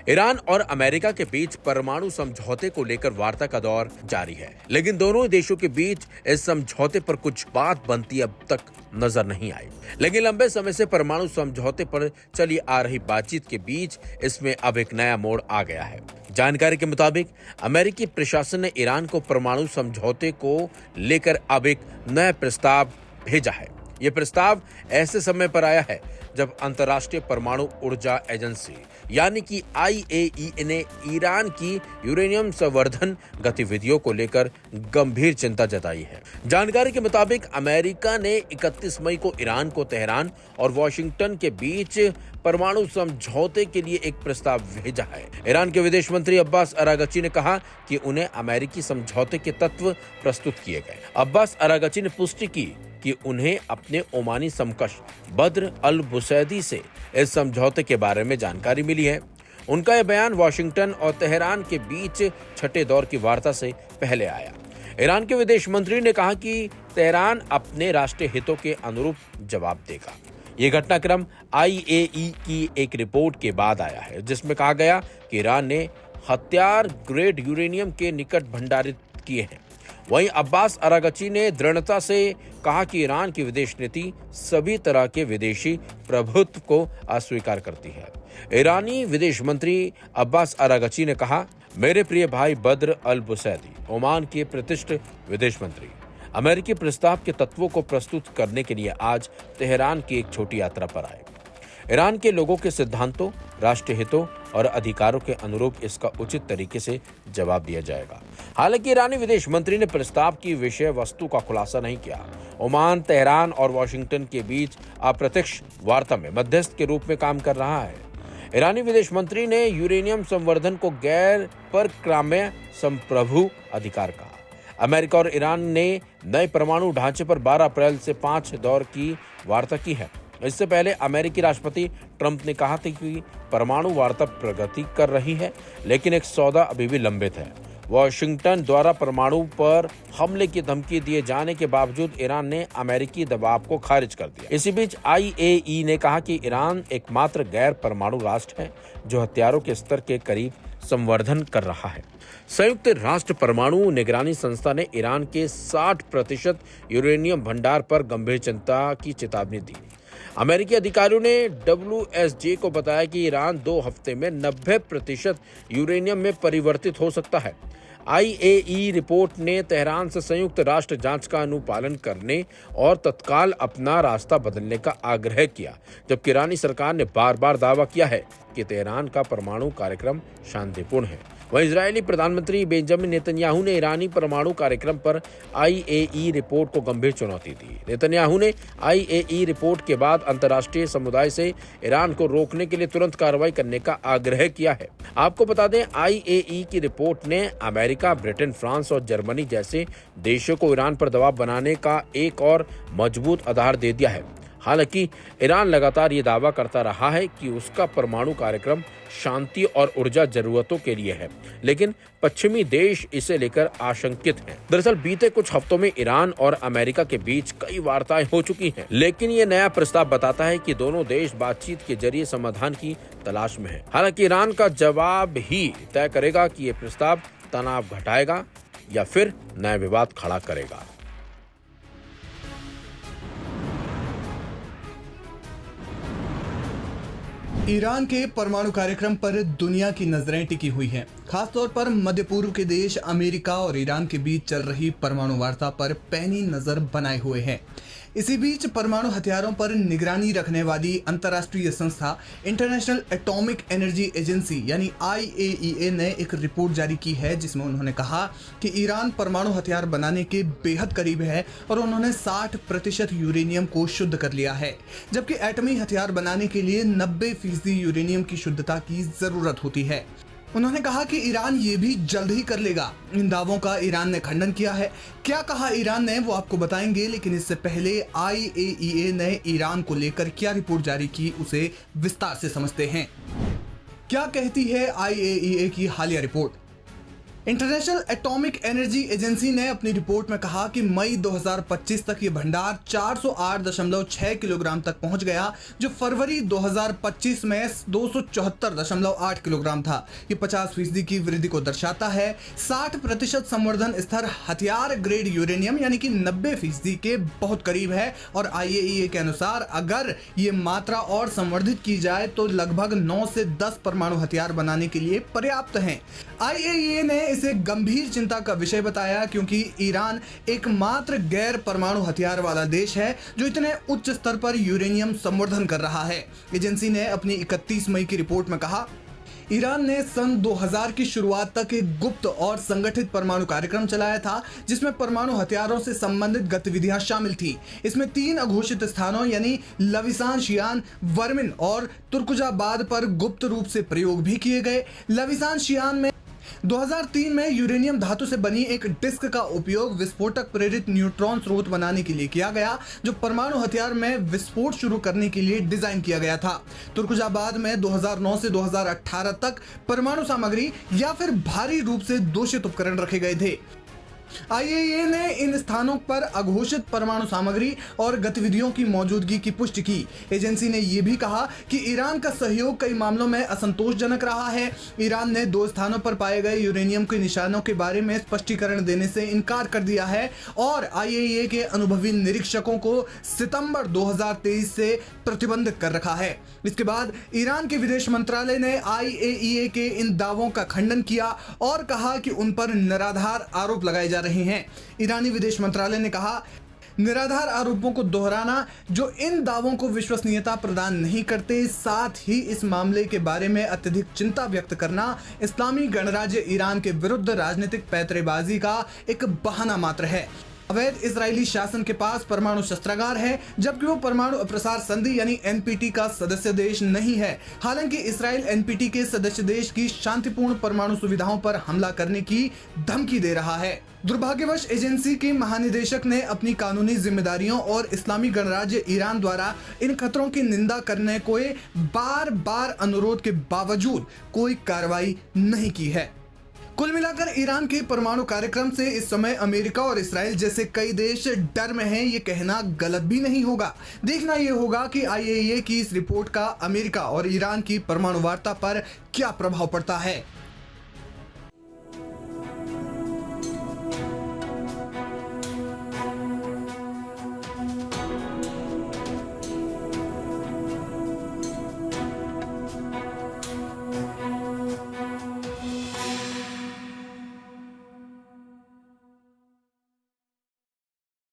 Iran और America के बीच परमाणु समझौते को लेकर वार्ता का दौर जारी है, लेकिन दोनों देशों के बीच इस समझौते पर कुछ बात बनती अब तक नजर नहीं आई। लेकिन लंबे समय से परमाणु समझौते पर चली आ रही बातचीत के बीच इसमें अब एक नया मोड़ आ गया है। जानकारी के मुताबिक अमेरिकी प्रशासन ने ईरान को परमाणु समझौते को लेकर अब एक नया प्रस्ताव भेजा है। यह प्रस्ताव ऐसे समय पर आया है जब अंतर्राष्ट्रीय परमाणु ऊर्जा एजेंसी यानी कि IAEA ने ईरान की यूरेनियम संवर्धन गतिविधियों को लेकर गंभीर चिंता जताई है। जानकारी के मुताबिक अमेरिका ने 31 मई को ईरान को तेहरान और वॉशिंगटन के बीच परमाणु समझौते के लिए एक प्रस्ताव भेजा है। ईरान के विदेश मंत्री अब्बास अरागची ने कहा कि उन्हें अमेरिकी समझौते के तत्व प्रस्तुत किए गए। अब्बास अरागची ने पुष्टि की कि उन्हें अपने ओमानी समकक्ष बद्र अल बुसैदी से इस समझौते के बारे में जानकारी मिली है। उनका यह बयान वॉशिंगटन और तेहरान के बीच छठे दौर की वार्ता से पहले आया। ईरान के विदेश मंत्री ने कहा कि तेहरान अपने राष्ट्रीय हितों के अनुरूप जवाब देगा। ये घटनाक्रम IAEA की एक रिपोर्ट के बाद आया है, जिसमें कहा गया कि ईरान ने हथियार ग्रेड यूरेनियम के निकट भंडारित किए हैं। वहीं अब्बास अरागची ने दृढ़ता से कहा कि ईरान की विदेश नीति सभी तरह के विदेशी प्रभुत्व को अस्वीकार करती है। ईरानी विदेश मंत्री अब्बास अरागची ने कहा, मेरे प्रिय भाई बद्र अल बुसैदी, ओमान के प्रतिष्ठित विदेश मंत्री, अमेरिकी प्रस्ताव के तत्वों को प्रस्तुत करने के लिए आज तेहरान की एक छोटी यात्रा पर आए। ईरान के लोगों के सिद्धांतों, राष्ट्रीय हितों और अधिकारों के अनुरूप इसका उचित तरीके से जवाब दिया जाएगा। हालांकि ईरानी विदेश मंत्री ने प्रस्ताव की विषय वस्तु का खुलासा नहीं किया। ओमान, तेहरान और वॉशिंगटन के बीच अप्रत्यक्ष वार्ता में मध्यस्थ के रूप में काम कर रहा है। ईरानी विदेश मंत्री ने यूरेनियम संवर्धन को गैर परक्राम्य संप्रभु अधिकार कहा। अमेरिका और ईरान ने नए परमाणु ढांचे पर 12 अप्रैल से 5 दौर की वार्ता की है। इससे पहले अमेरिकी राष्ट्रपति ट्रंप ने कहा था कि परमाणु वार्ता प्रगति कर रही है, लेकिन एक सौदा अभी भी लंबित है। वॉशिंगटन द्वारा परमाणु पर हमले की धमकी दिए जाने के बावजूद ईरान ने अमेरिकी दबाव को खारिज कर दिया। इसी बीच IAEA ने कहा कि ईरान एकमात्र गैर परमाणु राष्ट्र है जो हथियारों के स्तर के करीब संवर्धन कर रहा है। संयुक्त राष्ट्र परमाणु निगरानी संस्था ने ईरान के 60% यूरेनियम भंडार पर गंभीर चिंता की चेतावनी दी। अमेरिकी अधिकारियों ने WSJ को बताया कि ईरान 2 हफ्ते में 90% यूरेनियम में परिवर्तित हो सकता है। IAEA रिपोर्ट ने तेहरान से संयुक्त राष्ट्र जांच का अनुपालन करने और तत्काल अपना रास्ता बदलने का आग्रह किया, जबकि ईरानी सरकार ने बार-बार दावा किया है कि तेहरान का परमाणु कार्यक्रम शांतिपूर्ण है। वहीं इजरायली प्रधानमंत्री बेंजामिन नेतन्याहू ने ईरानी परमाणु कार्यक्रम पर IAEA रिपोर्ट को गंभीर चुनौती दी। नेतन्याहू ने IAEA रिपोर्ट के बाद अंतर्राष्ट्रीय समुदाय से ईरान को रोकने के लिए तुरंत कार्रवाई करने का आग्रह किया है। आपको बता दें, IAEA की रिपोर्ट ने अमेरिका, ब्रिटेन, फ्रांस और जर्मनी जैसे देशों को ईरान पर दबाव बनाने का एक और मजबूत आधार दे दिया है। हालांकि ईरान लगातार ये दावा करता रहा है कि उसका परमाणु कार्यक्रम शांति और ऊर्जा जरूरतों के लिए है, लेकिन पश्चिमी देश इसे लेकर आशंकित हैं। दरअसल बीते कुछ हफ्तों में ईरान और अमेरिका के बीच कई वार्ताएं हो चुकी हैं, लेकिन ये नया प्रस्ताव बताता है कि दोनों देश बातचीत के जरिए समाधान की तलाश में हैं। हालांकि ईरान का जवाब ही तय करेगा कि ये प्रस्ताव तनाव घटाएगा या फिर नया विवाद खड़ा करेगा। ईरान के परमाणु कार्यक्रम पर दुनिया की नजरें टिकी हुई हैं। खासतौर पर मध्य पूर्व के देश अमेरिका और ईरान के बीच चल रही परमाणु वार्ता पर पैनी नजर बनाए हुए हैं। इसी बीच परमाणु हथियारों पर निगरानी रखने वाली अंतर्राष्ट्रीय संस्था इंटरनेशनल एटॉमिक एनर्जी एजेंसी यानी IAEA ने एक रिपोर्ट जारी की है, जिसमें उन्होंने कहा कि ईरान परमाणु हथियार बनाने के बेहद करीब है और उन्होंने 60% यूरेनियम को शुद्ध कर लिया है, जबकि एटमी हथियार बनाने के लिए 90% यूरेनियम की शुद्धता की जरूरत होती है। उन्होंने कहा कि ईरान ये भी जल्द ही कर लेगा। इन दावों का ईरान ने खंडन किया है। क्या कहा ईरान ने वो आपको बताएंगे, लेकिन इससे पहले IAEA ने ईरान को लेकर क्या रिपोर्ट जारी की उसे विस्तार से समझते हैं। क्या कहती है IAEA की हालिया report? International atomic energy agency ने अपनी रिपोर्ट में कहा कि मई 2025 तक ये भंडार 408.6 किलोग्राम तक पहुंच गया, जो फरवरी 2025 में 274.8 किलोग्राम था। ये 50% की वृद्धि को दर्शाता है। 60% संवर्धन स्तर हथियार ग्रेड यूरेनियम यानी कि 90% के बहुत करीब है और IAEA के अनुसार अगर ये मात्रा और संवर्धित की जाए तो लगभग 9 से 10 परमाणु हथियार बनाने के लिए पर्याप्त हैं। IAEA ने इसे गंभीर चिंता का विषय बताया क्योंकि ईरान एकमात्र गैर परमाणु हथियार वाला देश है जो इतने उच्च स्तर पर यूरेनियम संवर्धन कर रहा है। एजेंसी ने अपनी 31 मई की रिपोर्ट में कहा, ईरान ने सन 2000 की शुरुआत तक एक गुप्त और संगठित परमाणु कार्यक्रम चलाया था जिसमें परमाणु हथियारों से संबंधित गतिविधियां शामिल थी। इसमें 3 अघोषित स्थानों यानी लविसान, शियान, वर्मिन और तुर्कजाबाद पर गुप्त रूप से प्रयोग भी किए गए। लविसान शियान में 2003 में यूरेनियम धातु से बनी एक डिस्क का उपयोग विस्फोटक प्रेरित न्यूट्रॉन स्रोत बनाने के लिए किया गया, जो परमाणु हथियार में विस्फोट शुरू करने के लिए डिजाइन किया गया था। तुर्कजाबाद में 2009 से 2018 तक परमाणु सामग्री या फिर भारी रूप से दूषित उपकरण रखे गए थे। IAEA ने इन स्थानों पर अघोषित परमाणु सामग्री और गतिविधियों की मौजूदगी की पुष्टि की। एजेंसी ने यह भी कहा कि ईरान का सहयोग कई मामलों में असंतोषजनक रहा है। ईरान ने 2 स्थानों पर पाए गए यूरेनियम के निशानों के बारे में स्पष्टीकरण देने से इनकार कर दिया है और IAEA के अनुभवी निरीक्षकों को सितंबर 2023 से प्रतिबंधित कर रखा है। इसके बाद ईरान के विदेश मंत्रालय ने IAEA के इन दावों का खंडन किया और कहा कि उन पर निराधार आरोप लगाए जा रहे हैं। ईरानी विदेश मंत्रालय ने कहा, निराधार आरोपों को दोहराना जो इन दावों को विश्वसनीयता प्रदान नहीं करते, साथ ही इस मामले के बारे में अत्यधिक चिंता व्यक्त करना इस्लामी गणराज्य ईरान के विरुद्ध राजनीतिक पैंतरेबाजी का एक बहाना मात्र है। अवैध इजरायली शासन के पास परमाणु शस्त्रागार है जबकि वो परमाणु अप्रसार संधि यानी NPT का सदस्य देश नहीं है। हालांकि इसराइल NPT के सदस्य देश की शांतिपूर्ण परमाणु सुविधाओं पर हमला करने की धमकी दे रहा है। दुर्भाग्यवश एजेंसी के महानिदेशक ने अपनी कानूनी जिम्मेदारियों और इस्लामी गणराज्य ईरान द्वारा इन खतरों की निंदा करने को बार बार अनुरोध के बावजूद कोई कार्रवाई नहीं की है। कुल मिलाकर ईरान के परमाणु कार्यक्रम से इस समय अमेरिका और इसराइल जैसे कई देश डर में हैं, ये कहना गलत भी नहीं होगा। देखना ये होगा कि IAEA की इस रिपोर्ट का अमेरिका और ईरान की परमाणु वार्ता पर क्या प्रभाव पड़ता है।